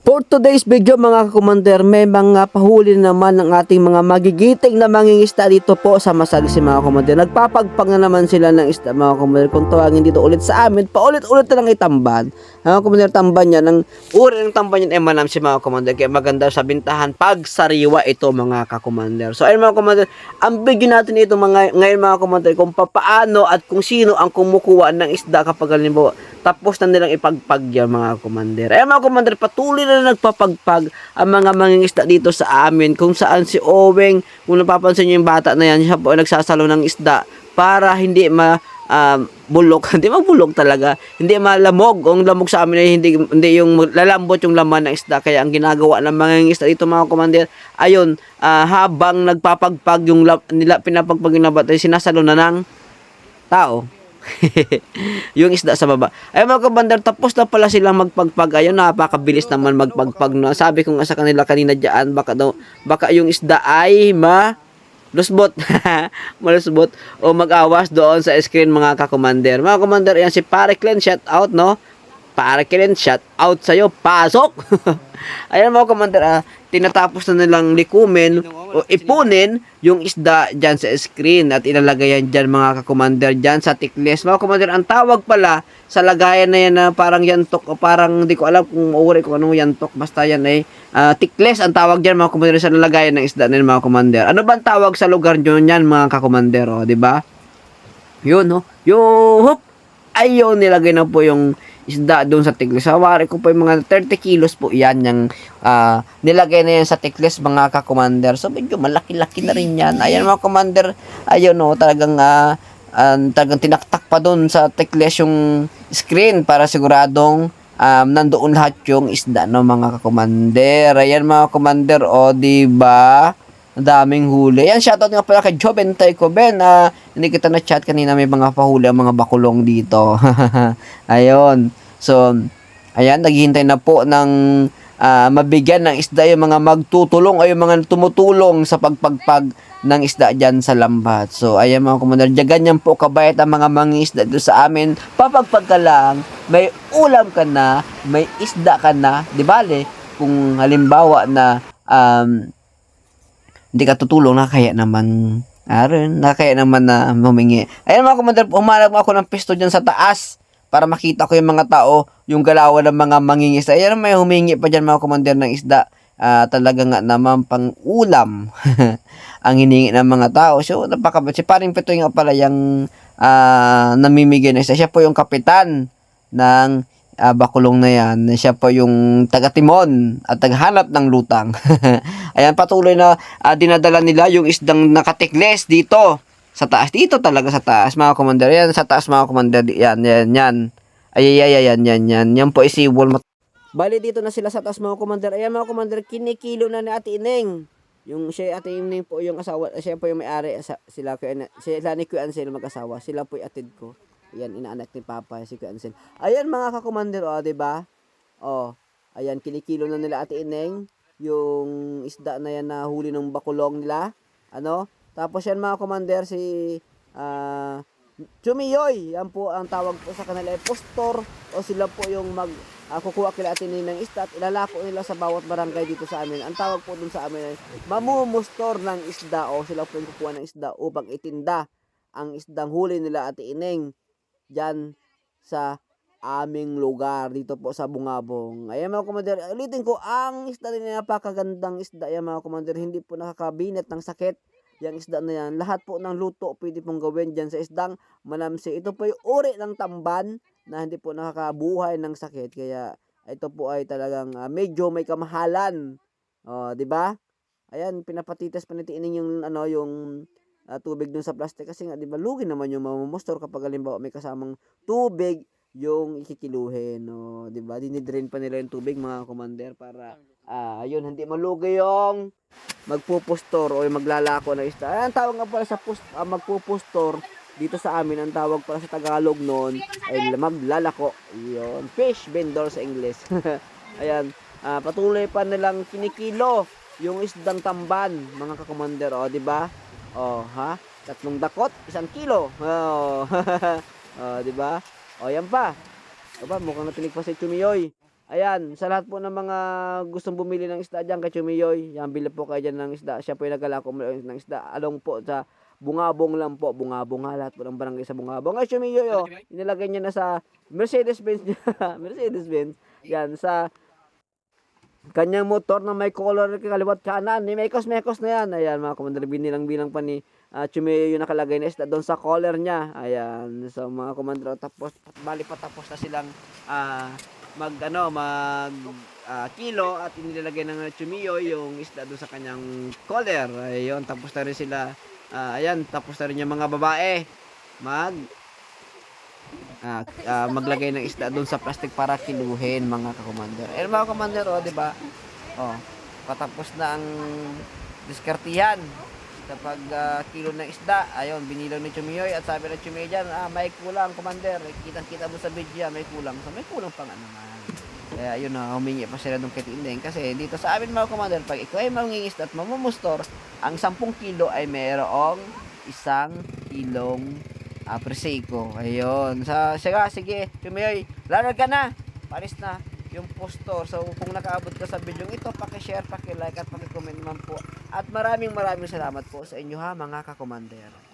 For today's video mga kakumander, may mga pahuli naman ng ating mga magigiting na mangingisda dito po sa Masalisi mga kakumander. Nagpapagpag na naman sila ng isda mga kakumander. Kung tawagin dito ulit sa amin, paulit-ulit na lang itamban. Mga kakumander, tamban yan. Ng uri ng tamban yan ay manamsi mga kakumander. Kaya maganda sa bintahan pag sariwa ito mga kakumander. So ayun mga kakumander, ang video natin ito ngayon mga kakumander kung paano at kung sino ang kumukuha ng isda kapag halimbawa tapos na nilang ipagpag yan mga commander. Eh mga commander, patuloy na nagpapagpag ang mga mangingisda dito sa amin kung saan si Oweng, kung napapansin nyo yung bata na yan, siya po ay nagsasalo ng isda para hindi bulok, hindi mabulok talaga, hindi malamog. Ang lamog sa amin ay hindi yung lalambot yung laman ng isda. Kaya ang ginagawa ng mga isda dito mga commander, ayun, habang nagpapagpag yung pinapagpag yung labat ay sinasalo na ng tao. Yung isda sa baba. Ay mga kabandar, tapos na pala silang magpagpag. Ayun, napakabilis naman magpagpag. No? Sabi ko nga sa kanila kanina dyan, baka yung isda ay malusbot. Malusbot o mag-awas doon sa screen mga kakommander. Mga commander, yan si Pare Clen, shout out, no? Pare Clen, shout out sa'yo. Pasok! Ayan mga commander, tinatapos na nilang likumin o ipunin yung isda dyan sa screen at ilalagay yan dyan mga kakommander dyan sa tickles. Mga commander, ang tawag pala sa lagayan na yan na parang yantok o parang di ko alam kung uri kung anong yantok, basta yan ay tickles ang tawag dyan mga commander sa lagayan ng isda na mga commander. Ano ba ang tawag sa lugar nyo yan mga kakommander, o diba? Yun, no? Yung ayun, nilagay na po yung isda doon sa tikles. Hawari ko po yung mga 30 kilos po yan yung nilagay na yan sa tikles mga ka-commander. So medyo malaki-laki na rin yan. Ayan mga commander, ayun no, talagang tinaktak pa doon sa tikles yung screen para siguradong nandoon lahat yung isda no mga ka-commander. Ayan mga commander, o diba? Ang daming huli. Yan, shoutout nga pala kay Joben Taiko Ben. Hindi kita na-chat kanina, may mga pahuli ang mga bakulong dito. Ayun. So, ayan, naghihintay na po ng mabigyan ng isda yung mga magtutulong o yung mga tumutulong sa pagpagpag ng isda dyan sa lambat. So, ayan mga commander, ganyan po kabayat ang mga mangingisda dito sa amin. Papagpag ka lang, may ulam ka na, may isda ka na, di bale, kung halimbawa na hindi ka tutulong, nakakaya naman na humingi. Ayan mga commander, humanap ako ng pisto dyan sa taas para makita ko yung mga tao, yung galawan ng mga mangingisda. Ayan, may humingi pa dyan mga commander ng isda. Talaga nga naman pang ulam ang hiningi ng mga tao. So, si Paring Pito nga pala yung namimigay ng isda. Siya po yung kapitan ng bakulong na yan. Siya po yung taga-timon at tagahanap ng lutang. Ayan, patuloy na dinadala nila yung isdang nakatikles dito sa taas. Dito talaga sa taas mga commander. Yan sa taas mga commander. Yan. Yan. Yan po si Wolmat. Bali dito na sila sa taas mga commander. Ayan mga commander, kinikilo na ni Ate Ineng. Yung Ate Ineng po yung asawa. Siya po yung may-ari. Sila ni Kuya Ansel mag-asawa. Sila po yung atid ko. Ayan, inaanak ni Papa, si Kuya Ansel. Ayan mga kakommander, diba? Ayan, kinikilo na nila Ate Ineng yung isda na yan na huli ng bakulong nila. Tapos yan mga commander, si Chumiyoy, yan po ang tawag po sa kanila ay postor, o sila po yung kukuha kila Ate Ineng ng isda at ilalako nila sa bawat barangay dito sa amin. Ang tawag po dun sa amin ay mamumustor ng isda, o sila po yung kukuha ng isda upang itinda ang isdang huli nila Ate Ineng dyan sa aming lugar dito po sa Bungabong. Ayan mga commander, ulitin ko, ang isda din napakagandang isda yan mga commander, hindi po nakakabinet ng sakit yung isda na yan. Lahat po ng luto pwede pong gawin dyan sa isdang manamsi. Ito po yung uri ng tamban na hindi po nakakabuhay ng sakit, kaya ito po ay talagang medyo may kamahalan, di ba? Ayan, pinapatitas pa nitiin yung yung tubig dun sa plastic kasi nga, di ba, lugi naman yung mamumustor kapag halimbawa may kasamang tubig yung ikikiluhin, di ba? Dinidrain pa nila yung tubig mga commander para ayun, hindi malugi yung magpupustor o yung maglalako na isda. Ang tawag nga pala sa magpupustor dito sa amin, ang tawag pala sa Tagalog noon ay maglalako. Yun, fish vendor sa English. Ayan, patuloy pa nilang kinikilo yung isdang tamban mga ka-commander, di ba? 3 dakot, 1 kilo. Di ba? Yan pa. Mukhang natinig pa si Chumiyoy. Ayan, sa lahat po ng mga gustong bumili ng isda diyan kay Chumiyoy, yan bili po kayo diyan ng isda. Siya po yung naglalako ng isda. Along po sa Bungabong lang po, Bungabong nga lahat po ng barangay sa Bungabong. Ay Chumiyoy oh, inilagay niya na sa Mercedes-Benz niya. Mercedes-Benz. Yan sa kanyang motor na may color kaliwat kanan. Ni Mekos na yan. Ayan mga komandante, binilang-bilang pa ni Chumiyoy yung nakalagay na isda doon sa collar niya. Ayan, so mga komandante, tapos bali pa tapos na silang mag kilo at inilalagay ng Chumiyoy yung isda doon sa kanyang collar. Ayun, tapos na rin sila. Ayan, tapos na rin yung mga babae maglagay ng isda doon sa plastic para kiluhin mga ka-commander. Eh mga commander, oh, 'di ba? Oh, patapos na ang diskartihan kapag kilo ng isda. Ayun, binilang ni Chumiyoy at sabi ng Chumiyoy diyan, may kulang commander. Kita-kita mo sa video, may kulang. So may kulang pa nga naman. Kaya yun na, humingi pa sila ng kitinding. Kasi dito sa amin mga commander, pag ikaw ay mangingisda at mamumustor, ang 10 kilo ay mayroong 1 kilong Prosecco. Ayun. Sige, Chumiyoy, larag ka na. Paris na yung postor. So, kung nakaabot ka sa video ito, paki-share, paki-like at paki-comment naman po. At maraming salamat po sa inyo ha, mga ka-commander.